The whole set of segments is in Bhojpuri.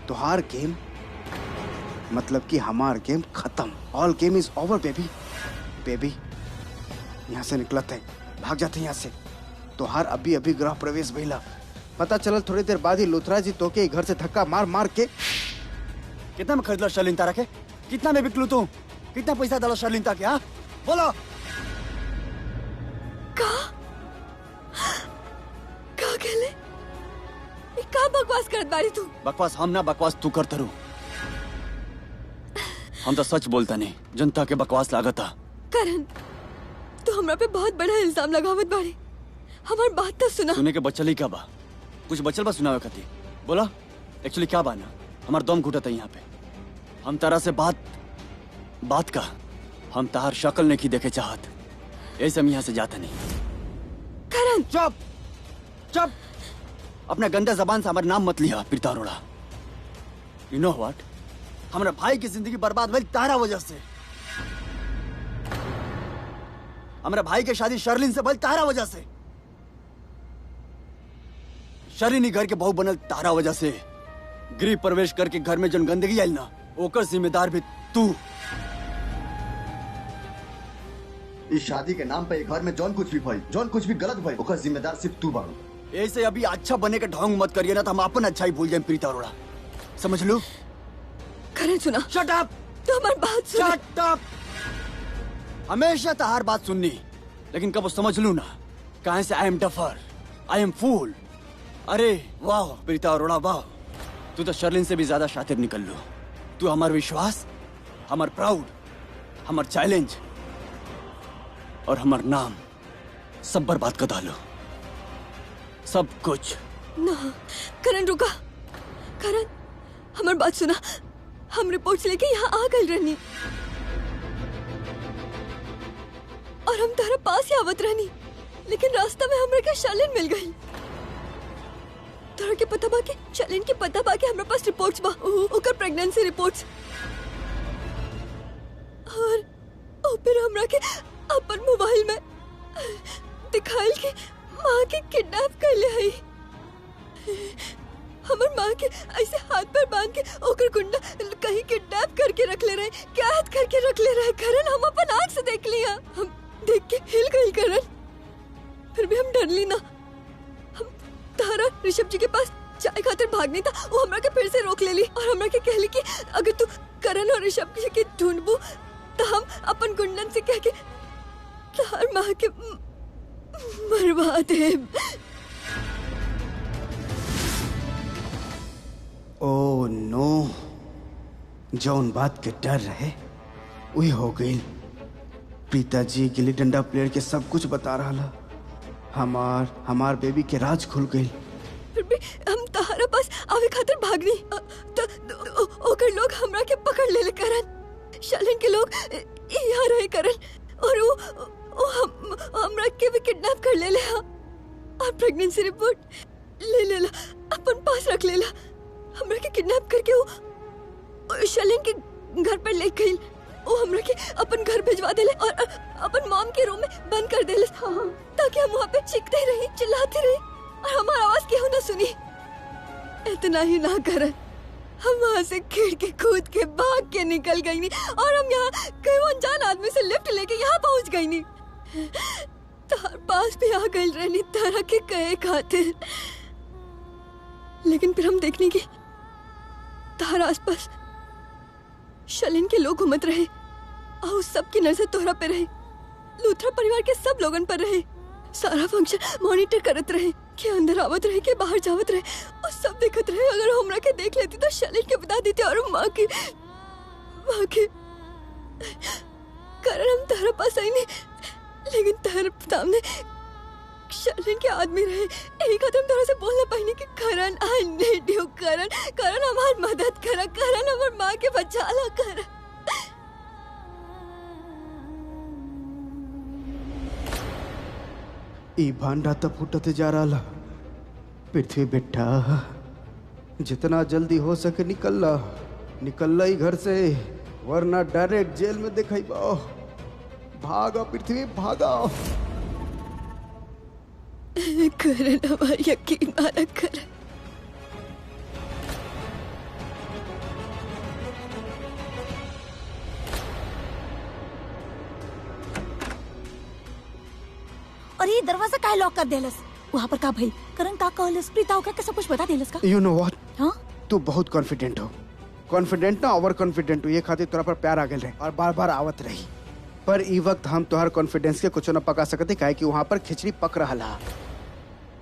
तुहार गेम मतलब कि हमार गेम खत्म। All game is over baby. Baby यहाँ से निकलत है, भाग जाते यहाँ से। तुहार अभी अभी गृह प्रवेश भइला, पता चलल थोड़ी देर बाद ही लुथरा जी तो के घर से धक्का मार मार के। कितना में खरीदला शर्लिन तारा के? कितना में बिकलू तू? कितना पैसा डाला शर्लिन ताके? हाँ बोलो। का कहले? का बकवास करत बाड़ी तू? बकवास हम ना, बकवास तू करत रू। हम तो सच बोलता नहीं, जनता के बकवास लागता। करण तू हमरा पे बहुत बड़ा इल्जाम लगावत बाड़ी। हमार बात तो सुना। सुने के बचल ही क्या बा? कुछ बचल बा सुनावे खातिर? बोला एक्चुअली क्या बा ना, हमार दम घुटत है यहाँ पे। हम तारा से बात का हम तार शक्ल नहीं की देखे चाहत, ऐसे हम यहाँ से जाते नहीं। करण चुप चुप, अपना गंदा जबान से हमारा नाम मत लिया Preeta Arora. You know what, हमारा भाई की जिंदगी बर्बाद हुई तारा वजह से। हमारा भाई की शादी शर्लिन से भइल तारा वजह से। शर्लिन ही घर के बहू बनल तारा वजह से। गृह प्रवेश करके घर में जन गंदगी आई ना, ओकर जिम्मेदार भी तू। इस शादी के नाम पे घर में जौन कुछ भी भइल, जौन कुछ भी गलत भइल, ओकर जिम्मेदार सिर्फ तू बाड़ू। ऐसे अभी अच्छा बने के ढोंग मत करिए ना, तो हम अपन अच्छा ही भूल जाए प्रीता अरोड़ा, समझ लो। करण सुना। Shut up. तू हमारी बात सुन। Shut up. हमेशा तो हर बात सुननी, लेकिन कब समझ लू ना कहां से I am duffer, I am फूल। अरे वाह प्रीता अरोड़ा वाह, तू तो शर्लिन से भी ज्यादा शातिर निकल लो। तू हमार विश्वास, हमार प्राउड, हमार चैलेंज और हमार नाम सब बर्बाद कर डालो, सब कुछ। ना करण रुका। करण हमारी बात सुना। हम रिपोर्ट्स लेके यहाँ आ गए रहनी और हम तारा पास ही आवत रहनी, लेकिन रास्ता में हमरा के शर्लिन मिल गई। तारा के पता बा के शर्लिन के पता बा के हमरा पास रिपोर्ट्स बा, ओकर प्रेगनेंसी रिपोर्ट्स। और फिर हमरा के अपन मोबाइल में दिखाइल के माँ के किडनैप कर ले आई। हमार माँ के ऐसे हाथ पर बांध के ओकर गुंडा कहीं किडनैप करके रख ले रहे, कैद करके रख ले रहे। करण हम अपन आँख से देख लिया, हम देख के हिल गई करण। फिर भी हम डर ली ना। हम तारा ऋषभ जी के पास चाय खातिर भागनी था, वो हमरा के फिर से रोक ले ली और हमरा के कहली कि अगर तू करण और ऋषभ जी के ढूंढबू तो हम अपन गुंडन से कह के तार माँ के मरवा दे। ओ नो, जौन बात के डर रहे वही हो गई। प्रीता जी गिल्ली डंडा प्लेयर के सब कुछ बता रहा। हमार बेबी के राज खुल गई। फिर भी हम तारा पास आवे खातिर भागनी तो ओकर लोग हमरा के पकड़ ले करण। शर्लिन के लोग यहाँ रहे करण और वो हमरा के भी किडनैप कर ले और प्रेगनेंसी रिपोर्ट ले अपन पास रख ले। हमरा के किडनैप करके वो शर्लिन के घर पर ले गई। वो हमरा के अपन घर भिजवा देले और अपन मॉम के रूम में बंद कर देले, ताकि हम वहाँ पे चीखते रहे, चिल्लाते रहे और हमारा आवाज केहू ना सुनी। इतना ही ना करन, हम वहाँ से खिड़की कूद के भाग के निकल गई नी और हम यहाँ कई अनजान आदमी से लिफ्ट लेके यहाँ पहुँच गई नी। तार पास भी आ गई रहनी तारा के कहे खातिर, लेकिन फिर हम देखने की तार आसपास शर्लिन के लोग घूमत रहे और सबकी नजर तोहरा पे रहे। लूथरा परिवार के सब लोगन पर रहे। सारा फंक्शन मॉनिटर करत रहे कि अंदर आवत रहे कि बाहर जावत रहे और सब देखत रहे। अगर हमरा के देख लेती तो शर्लिन के बता देती और माँ के करण हम तारा पास आई नहीं, लेकिन तारा सामने शर्लिन के आदमी रहे। एक आदम तरह से बोलना पाई कि करण आई नीड यू, करण हमार मदद करा, करण हमार माँ के बचा ला करण। ई भांडा तो फूटते जा रहा। पृथ्वी बेटा जितना जल्दी हो सके निकल ही घर से, वरना डायरेक्ट जेल में दिखाई बा। भागा पृथ्वी भागा। करण हमारा यकीन माना करण। और ये दरवाजा काहे लॉक कर देलस? वहाँ पर का भइल? करण का कहलस? प्रीता ओकरा के सब कुछ बता देलस का? यू नो व्हाट, हाँ तू बहुत कॉन्फिडेंट हो। कॉन्फिडेंट ना ओवर कॉन्फिडेंट हो, ये खातिर तोरा पर प्यार आ गल रहे और बार बार आवत रही। पर ई वक्त हम तोहर कॉन्फिडेंस के कुछ न पका सकते काहे कि वहाँ पर खिचड़ी पक रहा।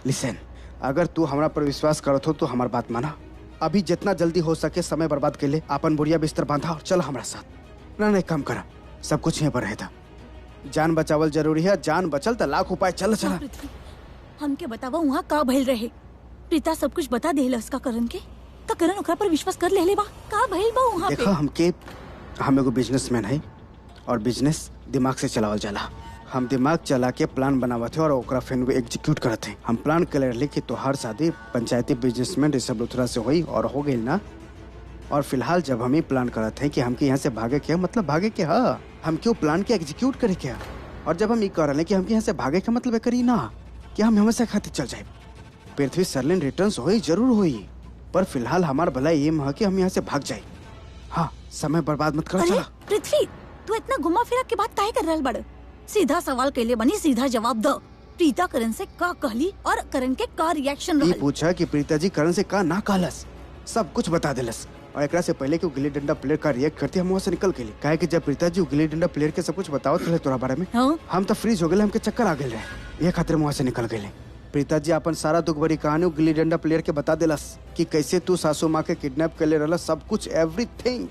लिसन, अगर तू हमरा पर विश्वास करत हो तो हमार बात माना। अभी जितना जल्दी हो सके समय बर्बाद के लिए अपन बुढ़िया बिस्तर बांधा और चल हमारा साथ। ना नहीं काम करा, सब कुछ यहीं पर रहता। जान बचावल जरूरी है, जान बचल तो लाख उपाय। चल चला। पृथ्वी, हमके बतावा वहाँ का भइल रहे? प्रीता सब कुछ बता देलस का करण के? का करण ओकरा पर विश्वास कर लेले बा? का भइल बा वहाँ पे? देखा, हम एगो बिजनेसमैन है और बिजनेस दिमाग से चलावल जाला। हम दिमाग चला के प्लान बनावत थे और ओकरा फिर एग्जीक्यूट करत थे। हम प्लान कर रहे कि तोहार शादी पंचायती बिजनेसमैन ऋषभ लुथरा से हुई और हो गई ना। और फिलहाल जब हम ही प्लान करत हैं कि हमके यहाँ से भागे के मतलब भागे के हाँ, हम क्यों प्लान के एग्जीक्यूट करे क्या। और जब हम ये कह रहे कि हमके यहाँ से भागे के मतलब करी ना कि हम हमेशा खातिर चल जाए। पृथ्वी सरलिन रिटर्न्स हुई जरूर हुई, पर फिलहाल हमार भला ये है कि हम यहाँ से भाग जाए। हाँ, समय बर्बाद मत करो। अरे चला। पृथ्वी, तू इतना घुमा फिरा के बात काहे कर रहल बड़? सीधा सवाल के लिए बनी, सीधा जवाब दो। प्रीता करण से का कहली और करण के का रिएक्शन ये रहल? पूछा कि प्रीता जी करण से का ना कहलस, सब कुछ बता दिलस। और एकरा से पहले कि गिल्ली डंडा प्लेयर का रिएक्ट करती हम वहाँ से निकल गए। काहे कि जब प्रीता जी गिल्ली डंडा प्लेयर के सब कुछ बताओ थे तोरा बारे में, हाँ? हम तो फ्रीज हो गए, हमके चक्कर आ गए रहे। ये खातिर वहाँ से निकल गए। प्रीता जी अपन सारा दुख भरी कहानी गिल्ली डंडा प्लेयर के बता दिलस कि कैसे तू सासू माँ के किडनैप कर ले रहा, सब कुछ एवरीथिंग।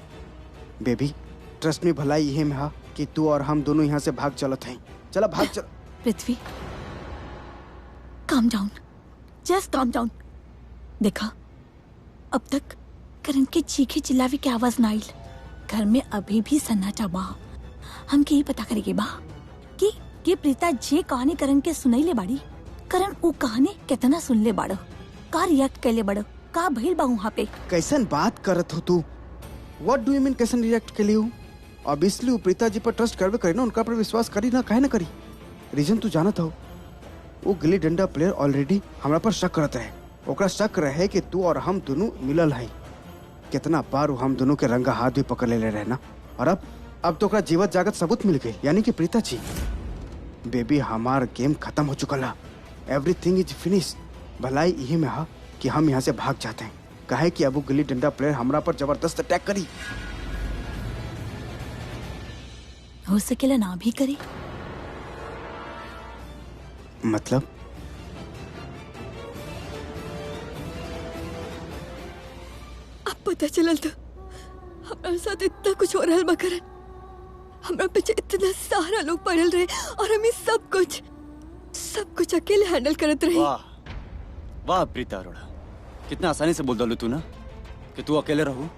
बेबी ट्रस्ट मी, भलाई यही में हा कि तू और हम दोनों यहाँ से भाग चलत हैं। चला भाग चल। पृथ्वी, calm down, just calm down. देखा, अब तक करण के चीखे चिल्लावे की आवाज ना आइल। घर में अभी भी सन्नाटा बा। हमके ये पता करेगे बा कि ये प्रीता जे कहानी करण के सुनैले बाड़ी, करण वो कहानी कितना सुन ले बाड़ो, का रिएक्ट कैले बाड़ो, का भइल बा वहाँ पे? कैसन बात करत हो तू? व्हाट डू यू मीन कैसन रिएक्ट के लिए? ऑब्वियसली वो प्रीता जी पर ट्रस्ट करवे करी ना, उनका पर विश्वास करी ना, काहे ना करी। रीजन तू जानत हो, वो गिल्ली डंडा प्लेयर ऑलरेडी हमरा पर शक करत रहे। ओकरा शक रहे कि तू और हम दोनों मिलल है। कितना बार हम दोनों के रंगा हाथ भी पकड़ ले रहे ना, और अब तो ओकरा जीवत जागत सबूत मिल गई, यानी कि प्रीता जी। बेबी हमार गेम खत्म हो चुका ला, एवरीथिंग इज फिनिश। भलाई यही में हा कि हम यहाँ से भाग जाते हैं, काहे कि अब वो गिल्ली डंडा प्लेयर हमरा पर जबरदस्त अटैक करी। हो सकेला ना भी करे। मतलब अब पता चलल तो हमारे साथ इतना कुछ हो रहा करण। हमारा पीछे इतना सारा लोग पड़ल रहे और हम सब कुछ अकेले हैंडल करत रही। वाह वाह प्रीता अरोड़ा, कितना आसानी से बोल दो तू ना कि तू अकेले रहो।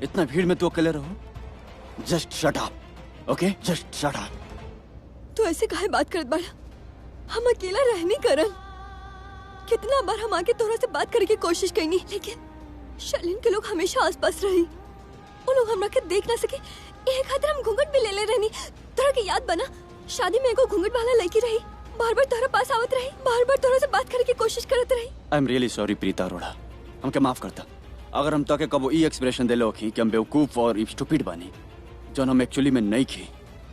इतना भीड़ में तू अकेले रहो। Just shut up, okay? Just shut up. तू ऐसे काहे बात करत बाड़ा? हम अकेला रह नहीं करन। कितना बार हम आके तोरा से बात करने की कोशिश करेंगी, लेकिन शालीन के लोग हमेशा आसपास रही। वो लोग हमरा के देख ना सके, ये खातिर हम घूंघट भी ले रही। तोरा के याद बना, शादी में एगो घूंघट वाला लड़की रही, बार बार तोरा पास आवत रही, बार बार तोरा से बात करने की कोशिश करत रही। I am really sorry Preeta Arora, हमके माफ करता अगर हम तके कबो ई एक्सप्रेशन देलो कि हम बेवकूफ और स्टूपिड बानी, जो हम एक्चुअली में नहीं की।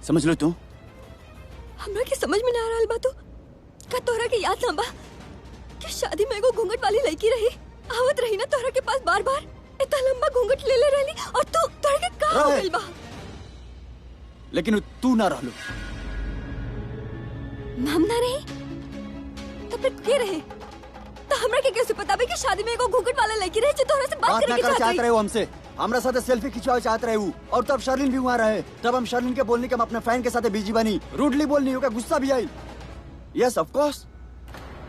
समझ लो तू? हमरा के समझ में ना आ रहल बा। तू का तोरा के याद ना बा कि शादी में एगो घूंघट वाली लड़की रही, आवत रही ना तोरा के पास बार बार, इतना लंबा घूंघट ले रहली और तू तोरा के का हो गइल बा? लेकिन तू ना रहलो। हम ना रही तो फिर के रहे? तो हमरा के कैसे पता बे कि शादी में एगो घूंघट वाला लड़की रही जो तोरा से बात ना करे के चाहत रहे हो हमसे, हमरा साथे सेल्फी खिंचवावे चाहत रहे हो। और तब शर्लिन भी वहाँ रहे, तब हम शर्लिन के बोलने के हम अपने फैन के साथ बिजी बनी, रूडली बोलनी होगा, गुस्सा भी आई। यस ऑफ कोर्स,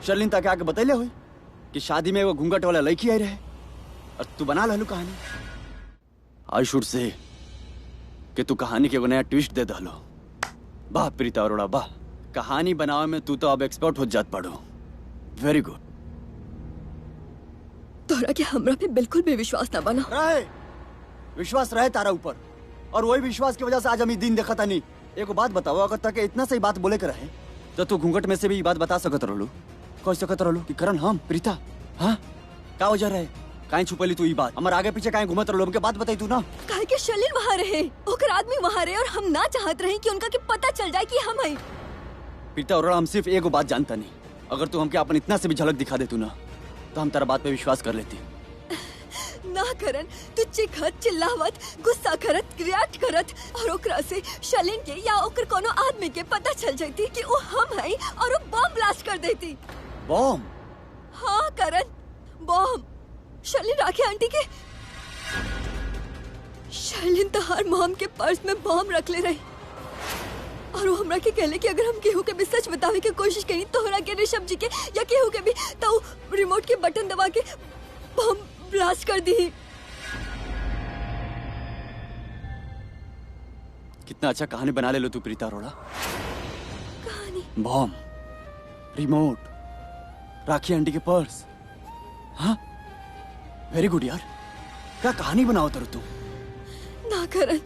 शर्लिन तक आके बतैले हुई कि शादी में वो घूंघट वाला लड़की आई रहे और तू बना लहलू कहानी। आई शुड से कि तू कहानी के एगो नया ट्विस्ट दे दहलो। वाह प्रीता अरोड़ा वाह, कहानी बनावे में तू तो अब एक्सपर्ट हो जात पड़ो। Very good. तोरा के हमरा पे बिल्कुल भी विश्वास ना बना रहे, विश्वास रहे तारा ऊपर, और वही विश्वास की वजह से आज हम ये दिन देखा था नहीं। एक बात बताओ, अगर तक इतना सही बात बोले के रहे तो तू घूंघट में से भी ये बात बता सकत रहलू, कह सकत रहलू कि करण हम प्रीता हाँ का वजह रहे, काहे छुपली तू ये बात? हमारे आगे पीछे काहे घूमत रहलू? हमके बात बताई तू ना। काहे के शलीन वहाँ रहे, ओकर आदमी वहाँ रहे और हम ना चाहत रहे कि उनका के पता चल जाए कि हम हैं। प्रीता अरोड़ा, हम सिर्फ एगो बात जानता नहीं। अगर तू हमके अपन इतना से भी झलक दिखा दे तू ना, तो हम तेरा बात पे विश्वास कर लेती। ना करण, तू चिखत, चिल्लावत, गुस्सा करत, रिएक्ट करत और ओकरा से शलिन के या ओकर कोनो आदमी के पता चल जाती कि वो हम है और वो बम ब्लास्ट कर देती। बॉम्ब? हाँ करण, बॉम्ब। शलिन राखी आंटी के शलिन तहार मॉम के पर्स में बॉम्ब रख ले रही और वो हमरा के कहले कि अगर हम केहू के भी सच बतावे की कोशिश करी तो हमरा के ऋषभ जी के या केहू के भी तो रिमोट के बटन दबा के बॉम्ब ब्लास्ट कर दी। कितना अच्छा कहानी बना ले लो तू प्रीता अरोड़ा। कहानी? बॉम्ब, रिमोट, राखी आंटी के पर्स। हाँ, वेरी गुड यार। क्या कहानी बनाओ तर तू। ना करण,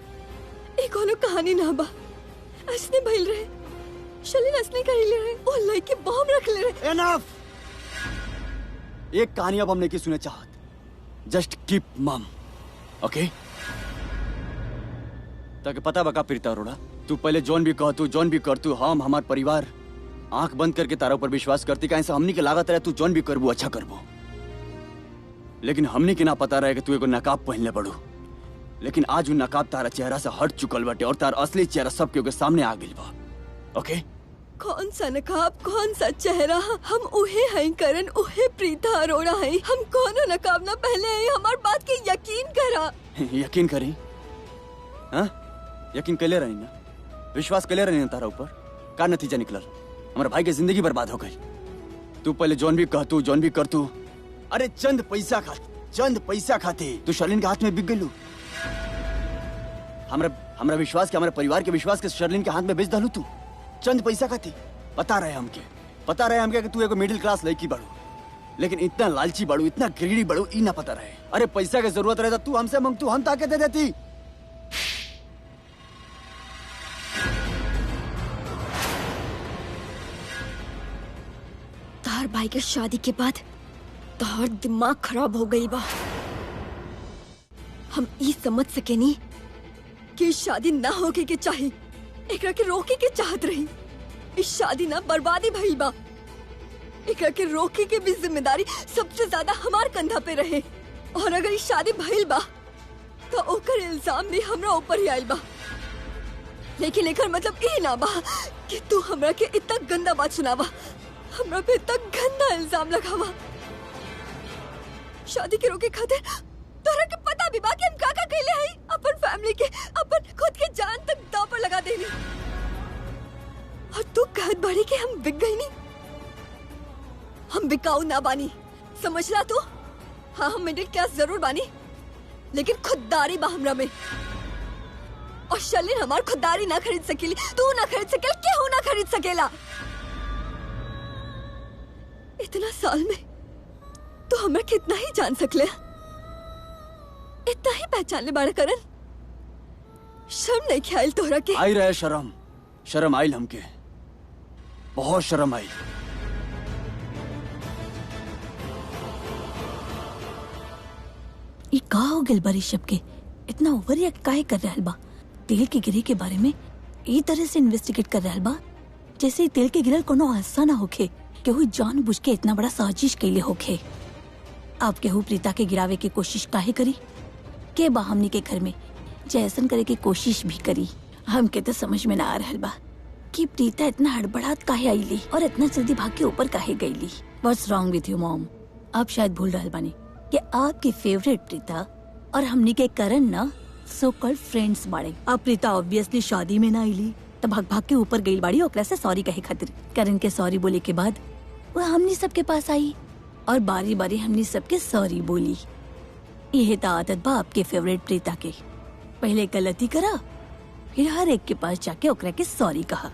एक कोनो कहानी ना बा। असने भइल रहे, शलिन असने कर ले रहे, ओ लड़के बॉम्ब रख ले रहे। एनफ। एक कहानी अब हमने की सुने चाहत। जस्ट कीप मम, ओके? ताकि पता बका प्रीता अरोड़ा, तू पहले जॉन भी कह, तू जॉन भी कर, तू हम हमार परिवार आंख बंद करके तारा ऊपर विश्वास करती। कैसे हमनी के लागत रहे तू जॉन भी करबू, अच्छा करबू। लेकिन हमनी के ना पता रहे कि तू एगो नकाब पहनले बड़ू। लेकिन आज वो नकाब तारा चेहरा से हट चुकल बाटे और तारा असली चेहरा सबके के सामने आ गइल बा, ओके? कौन सा नकाब, कौन सा चेहरा? हम उहे हैं करण, उहे प्रीता अरोड़ा हैं। हम कोनो नकाब ना पहले हैं। हमार बात के यकीन करा। यकीन करी? हाँ, यकीन कैले रही ना, विश्वास कैले रही ना तारा ऊपर। का नतीजा निकलल? हमारे भाई की जिंदगी बर्बाद हो गई। तू पहले जॉन भी कह, तू जॉन भी कर तू। अरे चंद पैसा खाते तू शर्लिन के हाथ में बिक गलू। हमरा विश्वास के, हमारे परिवार के विश्वास के शर्लिन के हाथ में बेच डालू तू चंद पैसा खाती। पता रहे हमके कि तू एगो मिडिल क्लास लड़की बाड़ू, लेकिन इतना लालची बाड़ू, इतना ग्रीडी बाड़ू, ई ना पता रहे। अरे पैसा की जरूरत रहे तू हमसे मांग, तू हम ताके दे देती। तार भाई के शादी के बाद तार दिमाग खराब हो गई बा। हम ई समझ सके नहीं कि शादी ना होके के चाहिए, एकरा के रोके के चाहत रही। इस शादी ना बर्बादी भइल बा। एकरा के रोके के भी जिम्मेदारी सबसे ज्यादा हमार कंधा पे रहे। और अगर इस शादी भइल बा तो ओकर इल्जाम भी हमरा ऊपर ही आइल बा। लेकिन एकर मतलब ई ना बा कि तू हमरा के इतना गंदा बात सुनावा, हमरा पे इतना गंदा इल्जाम लगावा। शादी के रोके खातिर तोरा के पता भी बा कि हम का कहले हई। अपन फैमिली के, अपन खुद के जान तक दांव पर लगा देनी। और तू कहत बाड़ी कि हम बिक गई नहीं। हम बिकाऊ ना बानी, समझला तू? हाँ, हम मिडिल क्लास जरूर बानी, लेकिन खुददारी बा हमरा में। और शलिन हमार खुददारी ना खरीद सकेली, तू ना खरीद सकेल, केहू ना खरीद सकेला। इतना साल में तो हमरा कितना ही जान सकले, इतना ही पहचान ले बाड़ा करण। शर्म नहीं ख्याल तोहरा के? आई रहे शर्म आइल हमके, बहुत शर्म आई। ये का हो गइल बा ऋषभ के? इतना ओवर रिएक्ट काहे कर रहल बा? तेल के गिरे के बारे में ई तरह से इन्वेस्टिगेट कर रहल बा जैसे ई तेल के गिरल कोनो हादसा ना होखे, केहू जानबूझ के इतना बड़ा साजिश कैले होखे। आप केहू प्रीता के गिरावे की कोशिश काहे करी? के बा हमनी के घर में जैसन करे की कोशिश भी करी। हमके तो समझ में ना आ रहल बा कि प्रीता इतना हड़बड़ात काहे आईली और इतना जल्दी भाग के ऊपर काहे गईली। What's wrong with you mom? आप शायद भूल रहल बानी कि आपकी फेवरेट प्रीता और हमनी के करण ना सो कॉल्ड फ्रेंड्स बाड़े। अब प्रीता ऑब्वियसली शादी में ना आईली तो भाग भाग के ऊपर गई बाड़ी ओकरा से सॉरी कहे खातिर। करण के सॉरी बोले के बाद वो हमनी सबके पास आई और बारी बारी हमनी सबके सॉरी बोली। यह तो आदत बा आपके फेवरेट प्रीता के, पहले गलती करा फिर हर एक के पास जाके ओकरा के सॉरी कहा।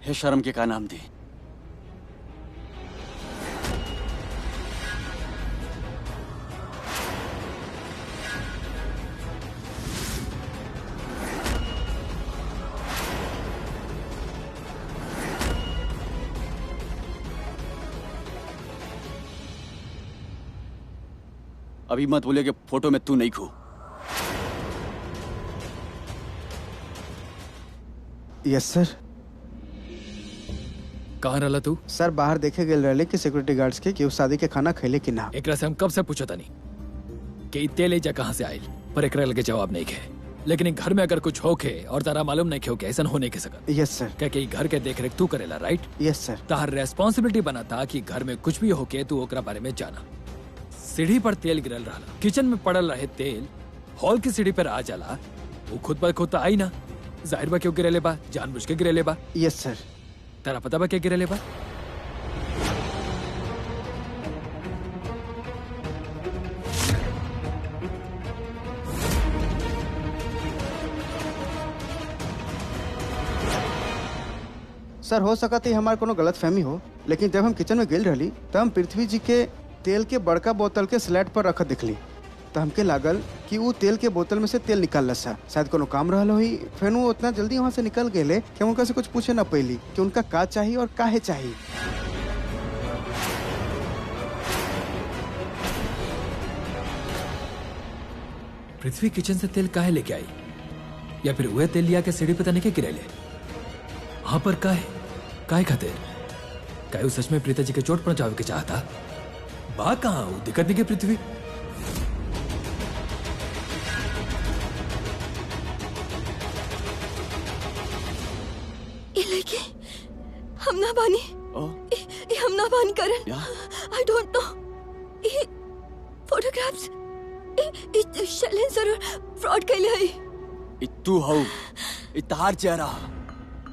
हे शर्म के का नाम दी? अभी मत बोले कि फोटो में तू नहीं खो। यस सर। कहाँ रहला तू? सर बाहर देखे गए रहे कि सिक्योरिटी गार्ड्स के कि उस शादी के खाना खैले कि ना। एकरा से हम कब से पूछा था नहीं कि ई तेल एजा कहाँ से आयल, पर एकरा लगे जवाब नहीं खे। लेकिन ई घर में अगर कुछ होके और तारा मालूम नहीं खे ऐसा होने के सकत। यस सर। क्या कि घर के देख रेख तू करेला, राइट? यस सर। तार रेस्पॉन्सिबिलिटी बना था कि घर में कुछ भी होके तू ओकरा बारे में जाना। सीढ़ी पर तेल गिरल रहा, किचन में पड़ल रहे तेल हॉल की सीढ़ी पर आ जाला, वो खुद पर खुद तो आई ना। जाहिर बा क्यों गिरेले बा, जानबूझ के गिरेले बा। यस सर। तारा पता बा क्या गिरेले बा? सर हो सकता है हमारे कोनो गलत फहमी हो, लेकिन जब हम किचन में गेल रही तब हम पृथ्वी जी के तेल के बड़का बोतल के स्लैट पर रखत दिखली। तो हमके लागल कि वो तेल के बोतल में से तेल निकाल सा, शायद कोनो काम रहल होई। फिर वो उतना जल्दी वहाँ से निकल गए कि हम उनका से कुछ पूछे न पैली कि उनका का चाहिए और काहे चाहिए। पृथ्वी किचन से तेल काहे लेके आई, या फिर वह तेल लिया के सीढ़ी पे तने के गिरेले? हाँ पर काहे खातिर? काहे सच में प्रीता जी के चोट पहुंचावे के चाहता? बा कहाँ वो दिक्कत नहीं के पृथ्वी? ये लेके हम ना बानी। ये हम ना बानी करण। I don't know. ये फोटोग्राफ्स ये शैलेन जरूर फ्रॉड कैले है। ई तू हो, ई तार चेहरा,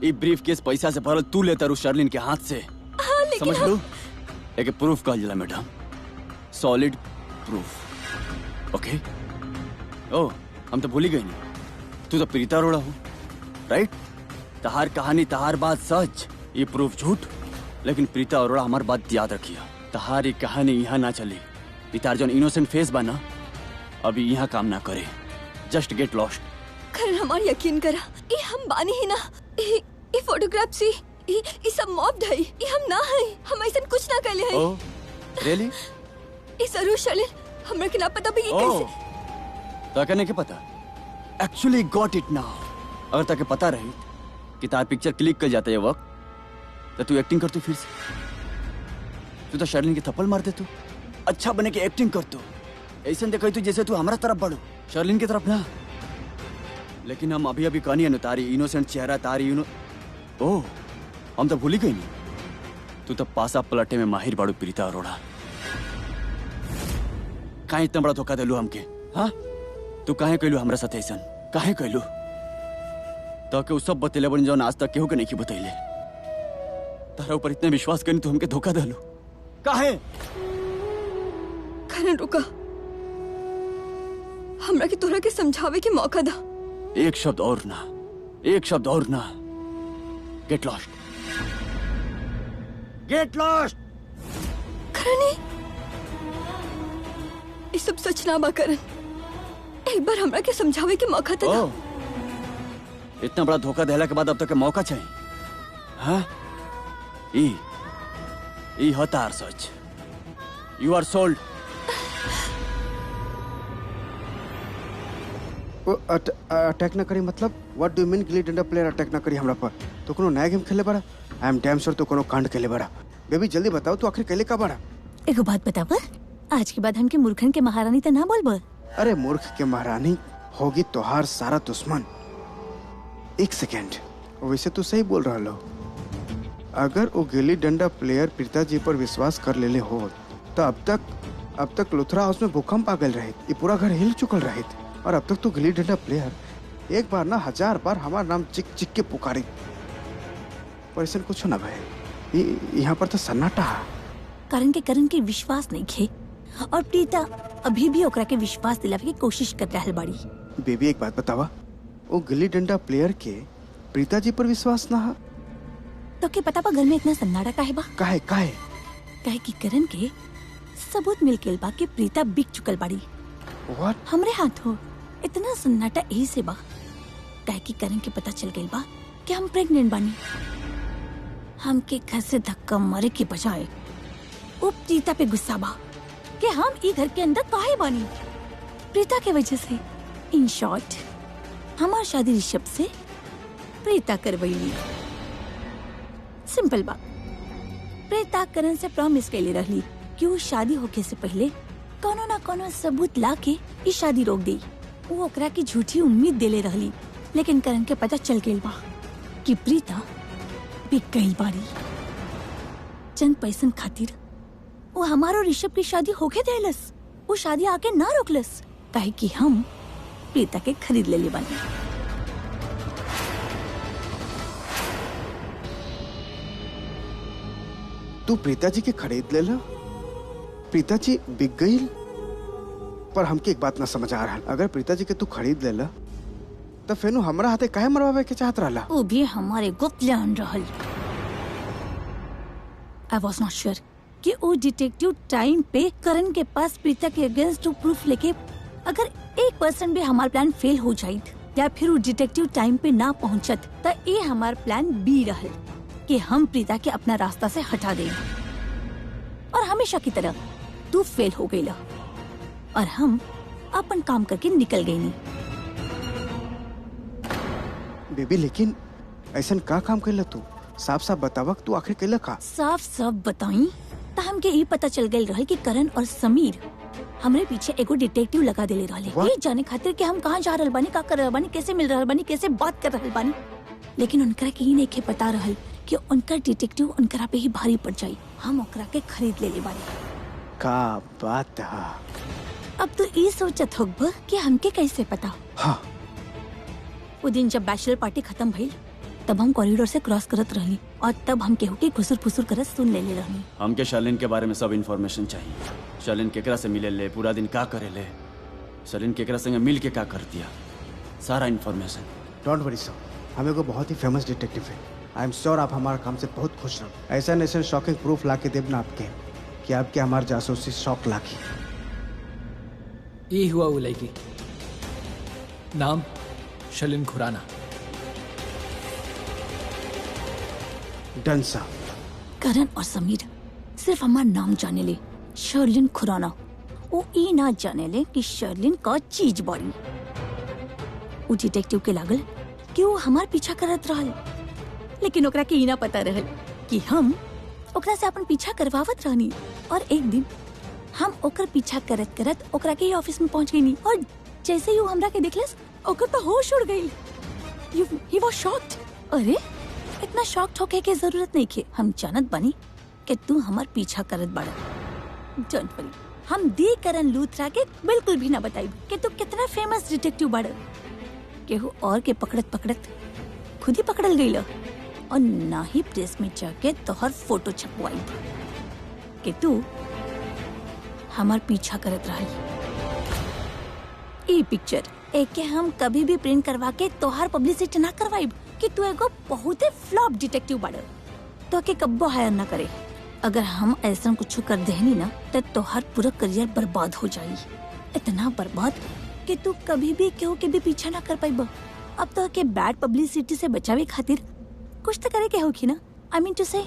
ई ब्रीफ केस पैसा से भरल तू लेता रू शर्लिन के हाथ से। हाँ, लेकिन समझ लो, एक प्रूफ कहल जाला मैडम, सॉलिड प्रूफ। ओके? ओ, हम तो भूल ही गए नहीं, तू तो प्रीता अरोड़ा हो, राइट? तहार कहानी, तहार बात सच, ये प्रूफ झूठ। लेकिन प्रीता अरोड़ा हमार बात याद रखिया, तहारी कहानी यहाँ ना चली। ई तार जौन इनोसेंट फेस बा ना, अभी यहाँ काम ना करे। Just get lost. करण हमार यकीन करा, ये हम बानी ही ना। ये फोटोग्राफ सी ये सब मॉब्ड है, ये हम ना है। हम ऐसा कुछ ना कैले है। ओह, रियली? ये जरूर शैलेन, हमरा के ना पता भी ये कैसे। तो कहने के पता? एक्चुअली गॉट इट नाउ। अगर ताके पता रही कि तार पिक्चर क्लिक कर जाता है वक्त, तो तू एक्टिंग कर तू फिर से। तू तो शर्लिन की थप्पड़ मार दे, तू अच्छा बने के एक्टिंग कर तू। ऐसा देखा तू जैसे तू हमारा तरफ बढ़ो, शर्लिन की तरफ ना। लेकिन हम अभी अभी कहनी है ना, तारी इनोसेंट चेहरा, तारी ओह, हम तो भूल ही गई नहीं। तू तो पासा पलटे में माहिर बाड़ू प्रीता अरोड़ा। काहे इतना बड़ा धोखा देलू हमके? हाँ, तू काहे कहलू हमरा साथ ऐसा? काहे कहलू? तो के सब बतेले बन जौन आज तक केहू के नहीं बतैले। तारा ऊपर इतने विश्वास करी तू हमके धोखा देलू काहे? करण रुका, हमरा के तोरा के समझावे के मौका दा। एक शब्द और ना, एक शब्द और ना। Get lost, get lost. Karan ये सब सच ना बा करण। एक बार हमरा के समझावे के मौका तो दा। इतना बड़ा धोखा देला के बाद अब तक के मौका चाहिए? हाँ? ई हतार सच। You R sold. अटैक ना करी मतलब? What do you mean gilli danda player attack ना करी हमरा पर? तो कोनो नया गेम खेले बड़ा? आई एम डैम श्योर तो कोनो कांड खेले बड़ा। बेबी जल्दी बताओ तो आखिर खेले का बड़ा? एगो बात बतावा, आज के बाद हमके मूर्खन के महारानी तो ना बोलबो। अरे मूर्ख के महारानी होगी तोहार सारा दुश्मन। एक सेकेंड, वैसे तू सही बोल रहा लो। अगर वो गिल्ली डंडा प्लेयर प्रीता जी पर विश्वास कर लेले हो तो अब तक लुथरा हाउस में भूकंप आ गए रहे, ये पूरा घर हिल चुकल रहे। और अब तक तो गिल्ली डंडा प्लेयर एक बार ना 1000 बार हमारा नाम चिक चिक के पुकारे, पर ऐसा कुछ ना भाई। यहाँ पर तो सन्नाटा। करण के विश्वास नहीं खे, और प्रीता अभी भी ओकरा के विश्वास दिलावे की कोशिश कर रहल बाड़ी। बेबी एक बात बतावा, वो गिल्ली डंडा प्लेयर के प्रीता जी पर विश्वास ना है तो के पता बा घर में इतना सन्नाटा काहे बा? काहे कि करण के सबूत मिल गेल बा कि प्रीता बिक चुकल बाड़ी। What? हमरे हाथ हो इतना सन्नाटा यही से बा काहे कि करण के पता चल गइल बा कि हम प्रेग्नेंट बानी। हमके घर से धक्का मारे के बजाय वो प्रीता पे गुस्सा बा कि हम ई घर के अंदर काहे बानी, प्रीता के वजह से। इन शॉर्ट, हमार शादी ऋषभ से प्रीता करवैली। सिंपल बात। प्रीता करण से प्रॉमिस कैले रहली कि वो शादी होके से पहले कोनो ना कोनो सबूत ला के ई शादी रोक दी। वो ओकरा की झूठी उम्मीद देले रहली, लेकिन करण के पता चल गइल बा कि प्रीता बिक गइल बाड़ी। चंद पैसन खातिर वो हमारो ऋषभ की शादी होके देलस। वो शादी आके ना रोकलस, काहे कि हम प्रीता के खरीद लेले बानी। तू प्रीता जी के खरीद ले ला? प्रीता जी बिक गई? पर हमके एक बात ना समझ आ रहा, अगर प्रीता जी के तू खरीद ले ला तो फिर हमरा हाथे काहे मरवावे के चाहत रहला? वो भी हमारे गुप्त प्लान रहल। आई वॉज नॉट श्योर कि वो डिटेक्टिव टाइम पे करण के पास प्रीता के अगेंस्ट प्रूफ लेके अगर 1% भी हमारा प्लान फेल हो जायत या फिर वो डिटेक्टिव टाइम पे ना पहुंचत तो ये हमारा प्लान बी रहल कि हम प्रीता के अपना रास्ता से हटा दें। और हमेशा की तरह तू फेल हो गई और हम अपन काम करके निकल गई नहीं। बेबी लेकिन ऐसा का काम कैला तू? साफ साफ बतावा तू आखिर कैला का? साफ साफ बताई तो हमके ये पता चल गई रहे कि करण और समीर हमरे पीछे एगो डिटेक्टिव लगा देले रहले। ये जाने खातिर कि हम कहाँ जा रहल बानी, का कर रहल बानी, कैसे मिल रहल बानी, कैसे बात कर रहल बानी। लेकिन उनकरा के ही नहीं पता रहल कि उनका डिटेक्टिव उनकरा पे ही भारी पड़ जाई। हम ओकरा के खरीद लेले बानी। का बात है? अब तो ये सोचत होग कि हमके कैसे पता। हाँ। वो दिन जब बैचलर पार्टी खत्म भइल तब हम कॉरिडोर से क्रॉस करत रहली और तब हम केहू के घुसुर फुसुर करत सुन लेले रहली। हमके शालिन के बारे में सब इन्फॉर्मेशन चाहिए। शालिन केकरा से मिले ले, पूरा दिन का करे ले, शालिन केकरा संगे मिल के का कर दिया, सारा इन्फॉर्मेशन। डोंट वरी सर, हम एगो बहुत ही फेमस डिटेक्टिव है। आई एम श्योर आप हमारे काम से बहुत खुश रहो। ऐसा शॉकिंग प्रूफ ला के देव ना आपके कि आपके हमारे जासूसी शौक लागी। ये हुआ वो लड़की, नाम शलिन खुराना। डन सा। करण और समीर सिर्फ हमारा नाम जाने ले, शर्लिन खुराना। वो ये ना जाने ले कि शर्लिन का चीज बड़ी। वो डिटेक्टिव के लागल कि वो हमार पीछा करत रहल, लेकिन ओकरा के ई ना पता रहल कि हम ओकरा से अपन पीछा करवावत रहनी। और एक दिन हम ओकर पीछा करत करत ओकरा के ऑफिस में पहुंच गई और जैसे ही वो हमरा के देखलस ओकर तो होश उड़ गई। He was shocked. अरे इतना शॉक्ड होके के जरूरत नहीं के, हम जानत बनी कि तू हमार पीछा करत बाड़ा। डोंट वरी, हम दी करण लूथरा के बिल्कुल भी ना बताई कि तू कितना फेमस डिटेक्टिव बाड़ा। केहू और के पकड़त पकड़त खुद ही पकड़ल गई और ना ही प्रेस में जाके तोहर फोटो छपवाई कि तू हमार पीछा करत रही। ई पिक्चर एक के हम कभी भी प्रिंट करवा के तोहार पब्लिसिटी ना करवाइब कि तू एगो बहुत ही फ्लॉप डिटेक्टिव बाड़ा, तो के कब्बो हायर ना करे। अगर हम ऐसा कुछ कर देनी ना तो तोहार पूरा करियर बर्बाद हो जाई। इतना बर्बाद कि तू कभी भी केहू के भी पीछा ना कर पाइब। अब तो के बैड पब्लिसिटी से बचावे खातिर कुछ तो करे के होगी ना। आई मीन टू से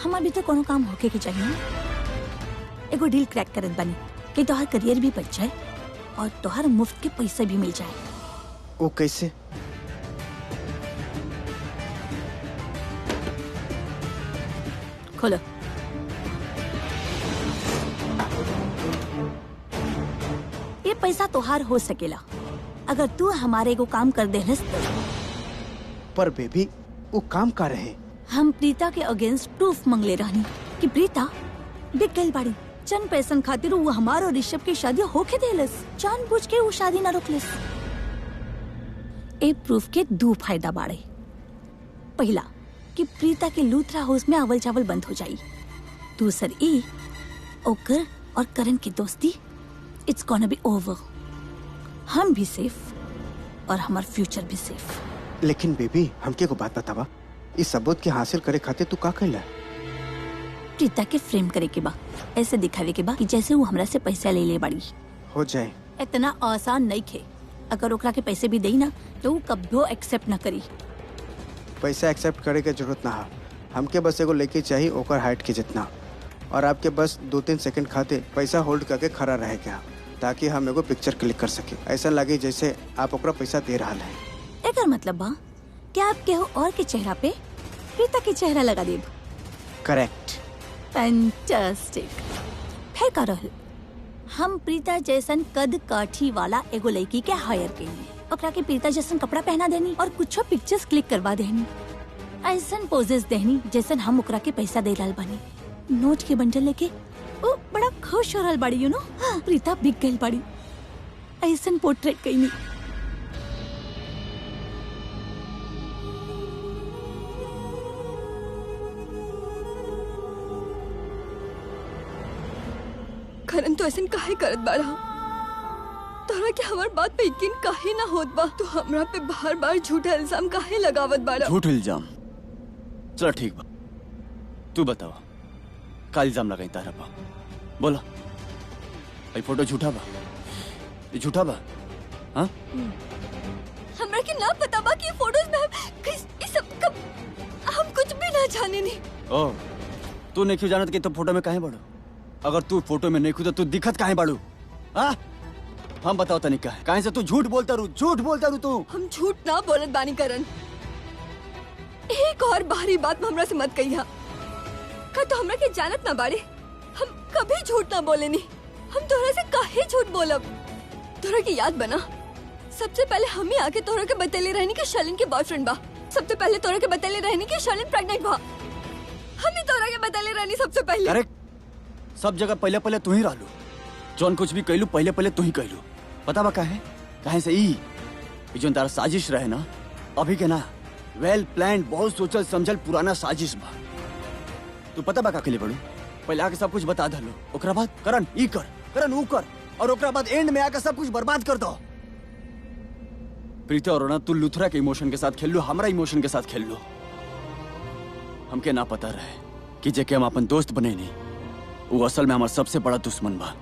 हमार भी तो कोनो काम होके के चाहिए ना। एगो डील क्रैक करत बानी कि तोहार करियर भी बच जाए और तोहार मुफ्त के पैसे भी मिल जाए। वो कैसे? खोलो। ये पैसा तोहार हो सकेला अगर तू हमारे को काम कर दे। पर बेबी वो काम कर रहे। हम प्रीता के अगेंस्ट प्रूफ मांगले रहनी कि प्रीता बिक गई बाड़ी। चंद पैसन खातिर वो हमारो ऋषभ की शादी होके देलस, जानबूझ के वो शादी ना रोकलस। ए प्रूफ के दो फायदा बाड़े। पहला कि प्रीता के लूथरा हाउस में अवल चावल बंद हो जाई। दूसर ई ओकर और करण की दोस्ती इट्स गोना बी ओवर। हम भी सेफ और हमार फ्यूचर भी सेफ। लेकिन बेबी हमके को बात बतावा, इस सबूत के हासिल करे खातिर तू का कैला? प्रीता के फ्रेम करे के बा, ऐसे दिखावे के बा कि जैसे वो हमरा से पैसा ले ले बाड़ी। हो जाए। इतना आसान नहीं खे। अगर ओकरा के पैसे भी देई ना तो वो कभी एक्सेप्ट ना करी। पैसा एक्सेप्ट करे के जरूरत ना है। हमके बस एगो लेके चाहिए ओकर हाइट के जितना, और आपके बस 2-3 सेकंड खाते पैसा होल्ड करके खड़ा रहे क्या, ताकि हम एगो पिक्चर क्लिक कर सके। ऐसा लगे जैसे आप ओकरा पैसा दे रहा है। एकर मतलब बा क्या आप केहू और के चेहरा पे प्रीता के चेहरा लगा देब? करेक्ट। फैंटास्टिक। है का रहल, हम प्रीता जैसन कद काठी वाला एगो लड़की के हायर कइनी, ओकरा के प्रीता जैसन कपड़ा पहना देनी और कुछ पिक्चर्स क्लिक करवा देनी, ऐसन पोजेस देनी जैसन हम ओकरा के पैसा दे रहल बानी। नोट के बंडल लेके वो बड़ा खुश हो रहल बाड़ी, यू नो। प्रीता बिक गइल बाड़ी, ऐसन पोर्ट्रेट कइनी। करण तो ऐसे काहे करत बाड़ा? तोरा के हमार बात पे यकीन काहे ना होत बा? तू हमरा पे बार बार झूठा इल्जाम काहे लगावत बाड़ा? झूठ इल्जाम? चलो ठीक बा, तू बताओ का इल्जाम लगाई तारा पा? बोला, भाई फोटो झूठा बा? ये झूठा बा? हाँ, हमरा के ना पता बा कि फोटोज में इस सब कब हम कुछ भी ना जाने नहीं। ओ, तू नहीं क्यों जानत कि तो फोटो में काहे बाड़ू? अगर तू फोटो में नहीं खुदा तू दिखत काहे बाड़ू? हाँ, हम बताओ तनिक काहे से तू झूठ बोलता रू? झूठ बोलता रू तू। हम झूठ ना बोलत बानी करण। एक और बाहरी बात हमरा से मत कहिया। का तो हमरा के जानत ना बाड़े? हम कभी झूठ ना बोले नी। हम तोरा से काहे झूठ बोलब? तोरा की याद बना, सबसे पहले हम ही आके तोरा के बतेले रहनी कि शालिन के बॉयफ्रेंड बा। सबसे पहले तोरा के बतेले रहनी कि शालिन प्रेग्नेंट बा। हम ही तोरा के बतेले रहनी सबसे पहले। करेक्ट, सब जगह पहले पहले तू ही रहलू। जौन कुछ भी कहलू पहले पहले तू ही कहलू। पता बा काहे से ई जो तारा साजिश रहे ना, अभी के ना, वेल प्लान, बहुत सोचल समझल पुराना साजिश बा। तू पता बा का के लिए बड़ू? पहले आके सब कुछ बता दलो, ओकरा बाद करन ई कर, करन ऊ कर, और ओकरा बाद एंड में आके सब कुछ बर्बाद कर दो। प्रीता और ना, तू लुथरा के इमोशन के साथ खेल लो, हमारा इमोशन के साथ खेल लो। हमके ना पता रहे कि जेके हम अपन दोस्त बने नहीं, वो असल में हमारा सबसे बड़ा दुश्मन बा।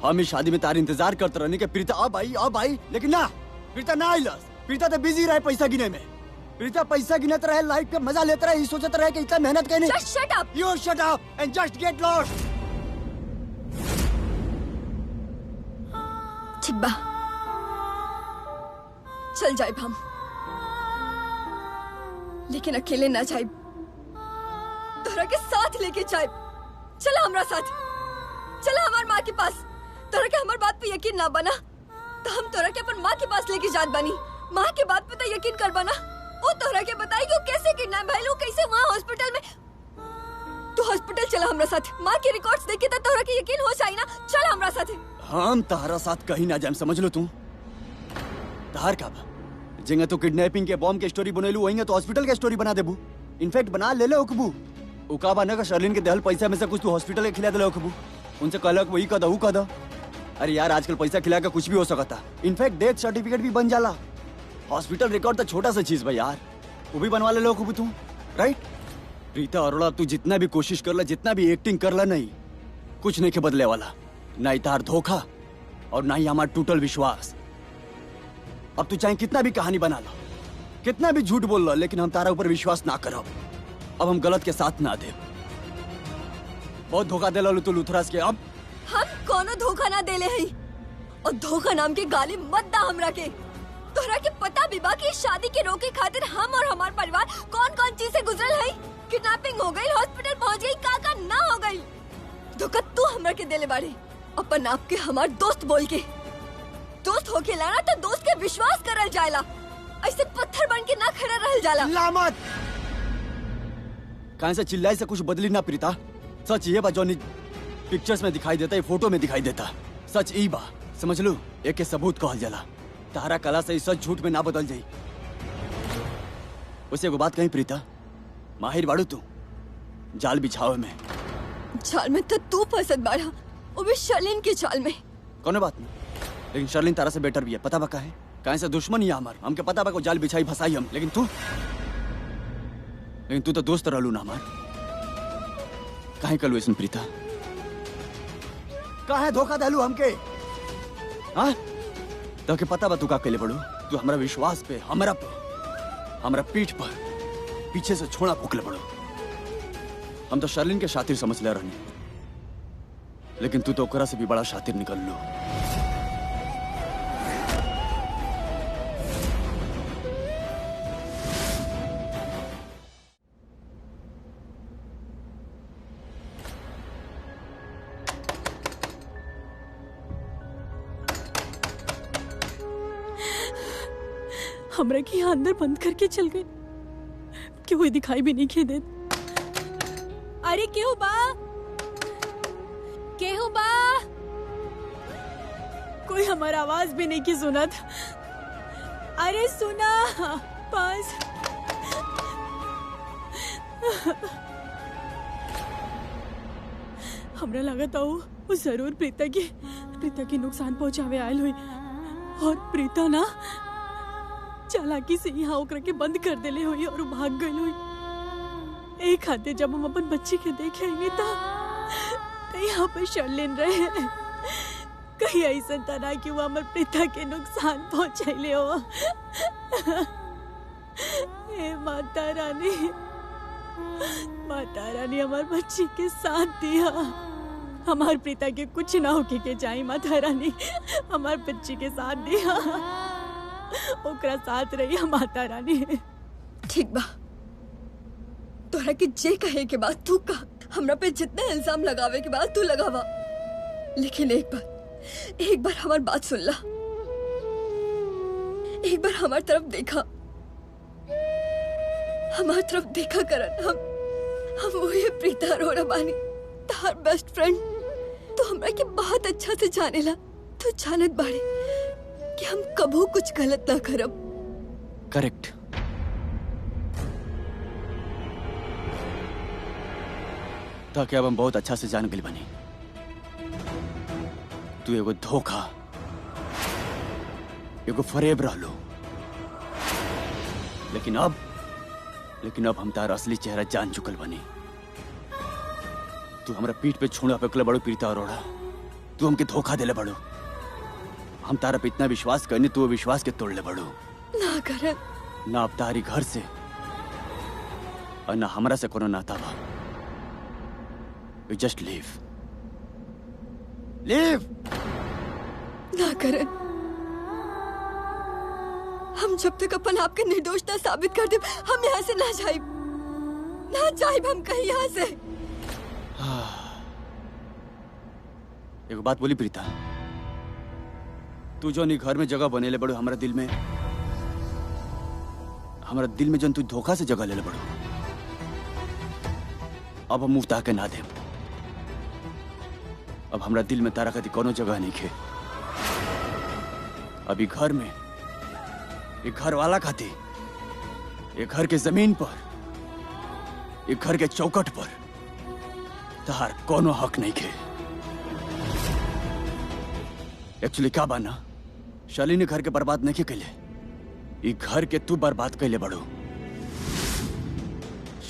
हम इस शादी में तार इंतजार करते रहने के प्रीता अब आई, लेकिन ना, प्रीता ना आइलस। प्रीता तो बिजी रहे पैसा गिने में। प्रीता पैसा गिनत रहे, लाइफ का मजा लेते रहे, सोचत रहे कि इतना मेहनत करनी। Just shut up! You shut up and just get lost. ठीक बा, चल जाए हम, लेकिन अकेले ना जाए, तोरा के साथ लेके जाए। चला हमरा साथ, चला हमार माँ के पास। तोरा के हमार बात पे यकीन ना बना तो हम तोरा के अपन माँ के पास लेके जात बानी। माँ के बात पे तो यकीन कर बना, वो तोरा के बताई कि वो कैसे किडनैप भइल, वो कैसे वहाँ हॉस्पिटल में। तू हॉस्पिटल चला हमरा साथ, माँ के रिकॉर्ड्स देख के तो तोरा के यकीन हो जाई ना। चल हमरा साथ। हम तारा साथ कहीं ना जाए, समझ लो। तू तार का बा जेंगा तो किडनैपिंग के बॉम्ब के स्टोरी बनेलू, वहीं तो हॉस्पिटल के स्टोरी बना देबू। इनफैक्ट बना ले ओकबू उकाबा ना का शर्लिन के दहल पैसा में से कुछ तू हॉस्पिटल के खिला दे ओकबू। उनसे कहलक वही कदा ऊ कदा। अरे यार, आजकल पैसा खिला के कुछ भी हो सकता। इनफैक्ट डेथ सर्टिफिकेट भी बन जाला। हॉस्पिटल रिकॉर्ड तो छोटा सा चीज भाई यार, वो भी बनवा ले लो ओकबू तू, राइट? प्रीता अरोड़ा, तू जितना भी कोशिश कर ला, जितना भी एक्टिंग कर ला, नहीं कुछ नहीं के बदले वाला। ना ही तार धोखा और ना ही हमारा टूटल विश्वास। अब तू चाहे कितना भी कहानी बना लो, कितना भी झूठ बोल लो, लेकिन हम तारा ऊपर विश्वास ना करो। अब हम गलत के साथ ना दे। बहुत धोखा दे लो तू लुथरास के। अब हम कोनो धोखा ना देले हई, और धोखा नाम के गाली मत दा हमरा के। तोरा के पता भी बा कि शादी के रोके खातिर हम और हमार परिवार कौन कौन चीज से गुजरल हई। किडनैपिंग हो गई, हॉस्पिटल पहुंच गई, का ना हो गई। धोखा तू हमरा के देले बाड़े, अपन आप के हमार दोस्त बोल के। दोस्त होके लाना तो दोस्त के विश्वास करल जायला, ऐसे पत्थर बन के ना खड़ा रहल जाला। लामत कहां से चिल्लाई से कुछ बदली ना प्रीता। सच ये बा जो पिक्चर्स में दिखाई देता है, फोटो में दिखाई देता। सच ई बा, समझ लो। एक के सबूत कहल जाला। तारा कला से सच झूठ में ना बदल जाई। उसे एगो बात कही प्रीता, माहिर बाड़ू तू जाल बिछावे में। जाल में तो तू फंसत बाड़ा, वो भी शर्लिन के जाल में। कोनो बात नहीं, लेकिन शर्लिन तारा से बेटर भी है। पता बा काहे? काहे से दुश्मन ही हमार। हमके पता बा को जाल बिछाई फंसाई हम, लेकिन तू तो दोस्त रहलू ना हमार। काहे कलू ऐसन प्रीता? काहे धोखा देलू हमके? हाँ, तो के पता बा तू का केले बड़ू? तू हमरा विश्वास पे, हमरा पीठ पर पीछे से छोड़ा फूकले बड़ू। हम तो शर्लिन के शातिर समझ ले रहनी, लेकिन तू तो ओकरा से भी बड़ा शातिर निकल लो। हमरा के यहाँ अंदर बंद करके चल गए। क्यों दिखाई भी नहीं दे। अरे क्यों बा? केहू बा? कोई हमारा आवाज भी नहीं की सुनत। अरे सुना पास। हमरा लगा था वो जरूर प्रीता की नुकसान पहुंचावे आयल हुई और प्रीता ना चालाकी से यहाँ ओकरा के बंद कर देले हुई और भाग गई हुई। एक हाथे जब हम अपन बच्ची के देखे नहीं था यहाँ पर शर्लिन रहे। कहीं ऐसा तना कि वो हमारे प्रीता के नुकसान पहुंचैले हो। हे माता रानी हमारे बच्ची के साथ दिया। हमारे प्रीता के कुछ ना होके के चाहिए। माता रानी हमारे बच्ची के साथ दिया। ओकरा साथ रही माता रानी। ठीक बा, तोरा के जे कहे के बाद तू का, हमरा पे जितना इल्जाम लगावे के बाद तू लगावा, लेकिन एक बार हमारी बात सुन ला। एक बार हमारी तरफ देखा, हमारी तरफ देखा करन। हम वो ये प्रीता अरोड़ा बानी, तार बेस्ट फ्रेंड। तो हमरा के बहुत अच्छा से जाने ला। तू जानत बाड़ी कि हम कबू कुछ गलत ना करब। करेक्ट। ताकि अब हम बहुत अच्छा से जान गए बनी। तू एगो धोखा, एगो फरेब रहलो। लेकिन अब हम तारा असली चेहरा जान चुकल बनी। तू हमरा पीठ पे छुड़ा फेंकले बड़ो प्रीता अरोड़ा। तू हमके धोखा देले बड़ो। हम तारा पे इतना विश्वास करनी, तू विश्वास के तोड़ ले बड़ो। ना कर, ना अब तारी घर से और ना हमरा से कोनो नाता बा। You just leave. ना करन। हम जब तक अपन आपके निर्दोषता साबित कर दे, हम यहाँ से ना जाइब हम कहीं यहाँ से। एक बात बोली प्रीता, तू जो नी घर में जगह बनेले बड़ो हमारा दिल में जो तू धोखा से जगह ले बड़ो। अब हम मुंह ताके ना दे। अब हमरा दिल में तारा कदी कोनो जगह नहीं खे। अभी घर में एक घर वाला खाती, एक घर के जमीन पर, एक घर के चौकट पर तार कोनो हक नहीं खे। एक्चुअली क्या बाना, शालिनी घर के बर्बाद नहीं कैले, ये घर के तू बर्बाद कैले बड़ो।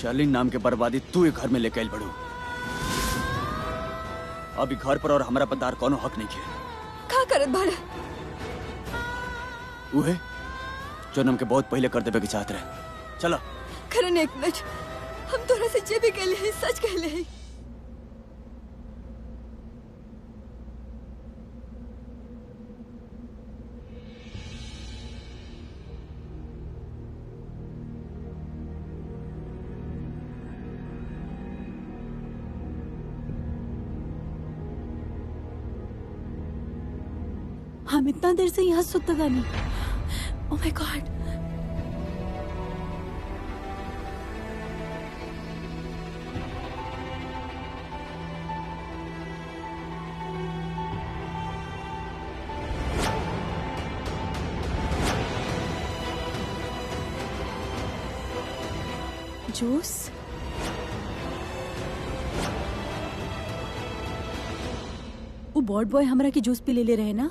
शालिनी नाम के बर्बादी तू एक घर में लेके आइल बड़ो। अभी घर पर और हमारा पदार कोनो हक नहीं खे। का करत बाड़ा? उहे जो हमके बहुत पहले कर देवे के चाहत रहे। चलो करन, एक मिनट। हम तोरा से जे भी कहले हैं सच कहले हैं। हम इतना देर से यहाँ सुता नहीं। Oh my God. जूस? वो बॉड बॉय हमरा के जूस पी ले रहे ना,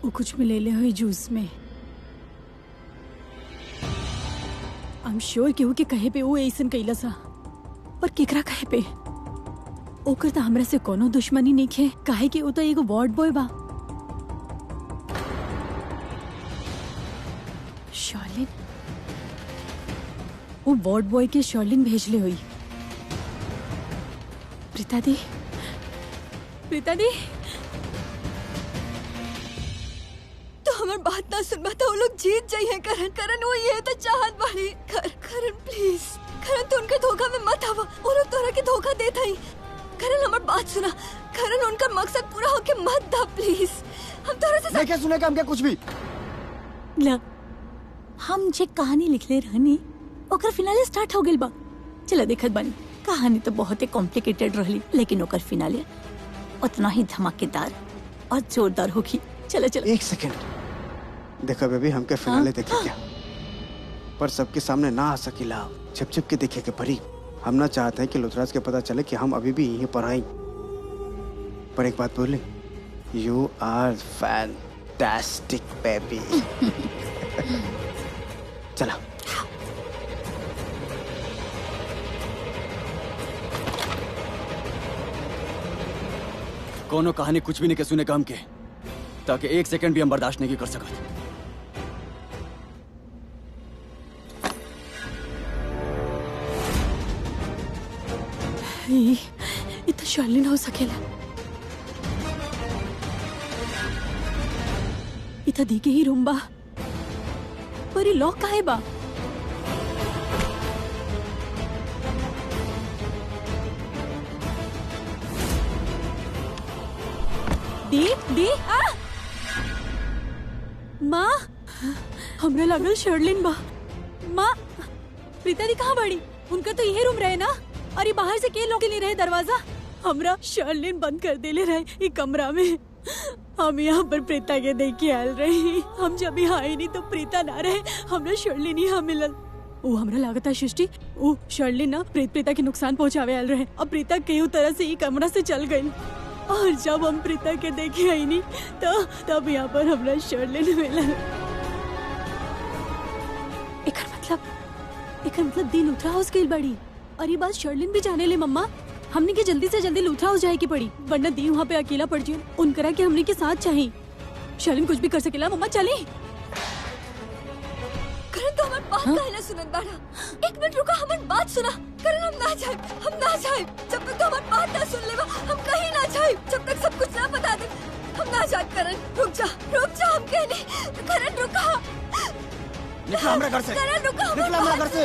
वो कुछ भी ले हुए जूस में। आई एम श्योर केहू के कहे पे वो ऐसन कैला सा, पर केकरा कहे पे? ओकर तो हमरा से कोनो दुश्मनी नहीं है, काहे कि वो तो एगो बॉड बॉय बा। शर्लिन, वो बॉड बॉय के शर्लिन भेजले हुई। प्रीता दी, हमार बात ना सुन तो वो लोग जीत जाइए। करन वो ये तो चाहत बाड़ी। करन प्लीज, करन तू उनके धोखा में मत आवा। वो लोग तोरा के धोखा देता ही। करन हमार बात सुना। करन उनका मकसद पूरा होके मत दा प्लीज। हम तोरा से नहीं क्या सुनेगा हम क्या कुछ भी। ला, हम जे कहानी लिखले रहनी ओकर फिनाले स्टार्ट हो गेल बा। चलो देखत बानी, कहानी तो बहुत ही कॉम्प्लिकेटेड रहली लेकिन ओकर फिनाले उतना ही धमाकेदार और जोरदार होगी। चलो चलो। एक सेकंड, देखा बेबी, हमके फिनाले देखे क्या, पर सबके सामने ना आ सकीला, छिप छिप के देखे के पड़ी। हम ना चाहते हैं कि लुथराज के पता चले कि हम अभी भी यहीं पर आई। पर एक बात बोले, यू आर फैंटास्टिक बेबी। चला। कोनो कहानी कुछ भी नहीं के सुने काम के, ताकि एक सेकंड भी हम बर्दाश्त नहीं कर सकत। ये तो शर्लिन हो सकेला। इतना दी के ही रूम बा, पर ये लॉक काहे बा? दी माँ, हमरा लागल शर्लिन बा। माँ, प्रीता दी कहाँ बाड़ी? उनका तो यही रूम रहे ना, और ये बाहर से के लोग के लिए रहे दरवाजा। हमरा शर्लिन बंद कर देले रहे ये कमरा में। हम यहाँ पर प्रीता के देख के आयल रही। हम जब यहाँ आई नहीं तो प्रीता ना रहे, हमरा शर्लिन यहाँ मिलल। वो हमरा लागत है सृष्टि, वो शर्लिन ना प्रीता के नुकसान पहुँचावे आयल रहे। अब प्रीता कई तरह से ये कमरा से चल गई, और जब हम प्रीता के देखे आई नहीं तो तब यहाँ पर हमरा शर्लिन मिलल। एकर मतलब दी लूथरा हाउस गई बड़ी, और ये बात शर्लिन भी जाने ले। मम्मा, हमने के जल्दी से जल्दी लूथरा हाउस जाए की पड़ी, वरना दी वहाँ पे अकेला पड़ जाए। उनकरा के हमने के साथ चाहिए। शर्लिन कुछ भी कर सकेला। मम्मा चली। करण तो हमारी बात काहे ना सुनत बाड़ा? एक मिनट रुका, हमारी बात सुना। करण हम ना जाए। जब तक तो हमारी बात ना सुन लेवा, हम कहीं ना जाए। जब तक सब कुछ ना बता दे, हम ना जाए। करण रुक जा, हम कहने। करण रुका। निकला हमरा घर से। करण रुका, निकला हमरा घर से।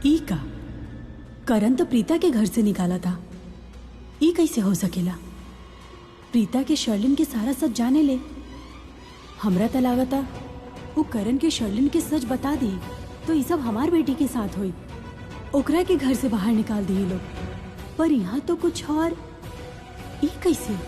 ई का करण तो प्रीता के घर से निकाला था, ई कैसे हो सकेला? प्रीता के शर्लिन के सारा सच जाने ले। हमरा तो लागता वो करण के शर्लिन के सच बता दी तो ये सब हमार बेटी के साथ हुई, ओकरा के घर से बाहर निकाल दी लोग। पर यहाँ तो कुछ और। ई कैसे?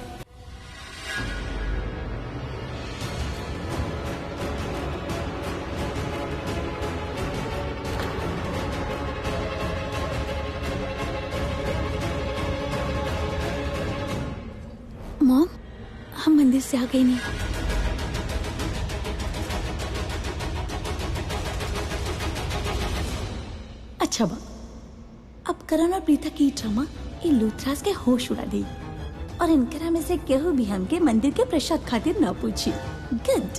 मॉम, हम मंदिर से आ गए नहीं। अच्छा बा, अब करण और प्रीता की ड्रामा ये लूथराज के होश उड़ा दी, और इनकरा में से केहू भी हमके मंदिर के प्रसाद खातिर ना पूछी। गुड।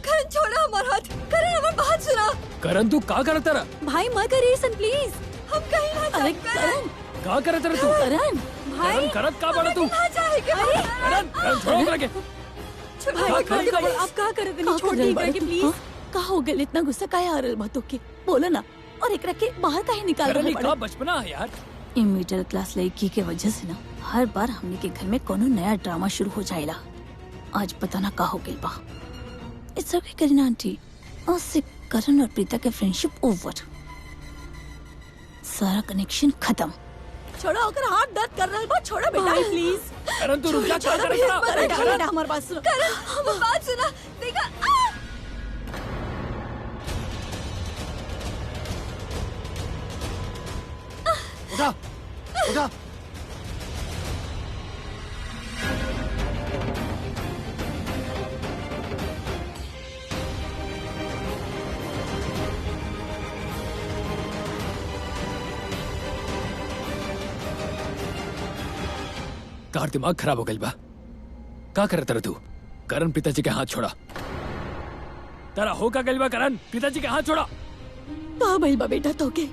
करण छोड़ा हमारा हाथ। करण हमारी बात सुना। करण तू का करत रहा? भाई मत करिए सन प्लीज। हम कहीं ना अरे जाए। करण, का करत रहा तू? करण भाई, करण करत का बड़ा तू? ना जाएंगे। करण छोड़ो हमरा के। भाई करण का बड़ा? आप का करत नहीं? छोड़ दी करके प्लीज। का हो गया? इतना गुस्सा काहे आ रहल बा तोके? बोलो ना। और एकरा के बाहर काहे निकाल करण रहल का बड़ा? बचपना है यार। ये मिडिल क्लास लड़की के वजह से ना हर बार हमने के घर में कोनो नया ड्रामा शुरू हो जाएला। आज पता ना का हो गइल बा। इट्स ओके करीना आंटी, आज से करण और प्रीता के फ्रेंडशिप ओवर, सारा कनेक्शन खत्म। छोड़ो, ओकर हाथ दर्द कर रहल बा। छोड़ो बेटा प्लीज। करण तू रुक जा। क्या कर रहा है? बेटा हमारी बात सुनो। करण हमारी बात सुना। देखा उठा उठा। कार दिमाग खराब हो गई बा। का करत रहा तू? करण पिताजी के हाथ छोड़ा। तेरा हो का गइल बा? करण पिताजी के हाथ छोड़ा। का भइल बा बेटा तोके?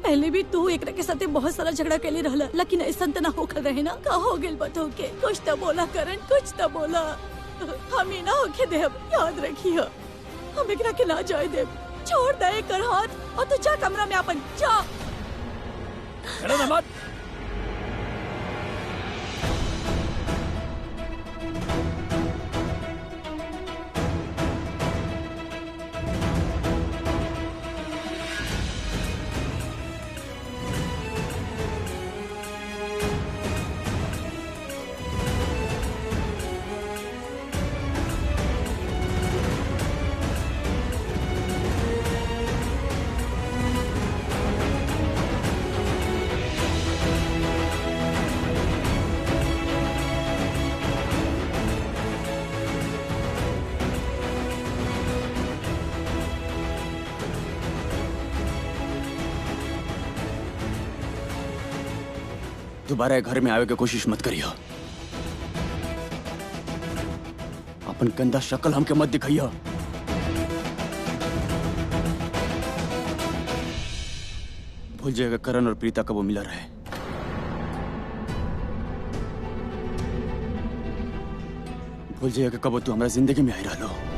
पहले भी तू एकरा के साथे बहुत सारा झगड़ा कैले रहला, लेकिन ऐसा त ना होकर रहे ना। का हो गइल बा तोके? कुछ तो बोला करण, कुछ तो बोला। हम ही ना होके देब, याद रखियो। हम एकरा के ना जाए देब। छोड़ दे एकर हाथ और तू जा कमरा में अपन जा। करण मत। दोबारा ये घर में आवे के कोशिश मत करियो। अपन गंदा शक्ल हमके मत दिखाइयो। भूल जाएगा करण और प्रीता कब वो मिला रहे। भूल जाएगा कब तू हमारा जिंदगी में आई रहा लो।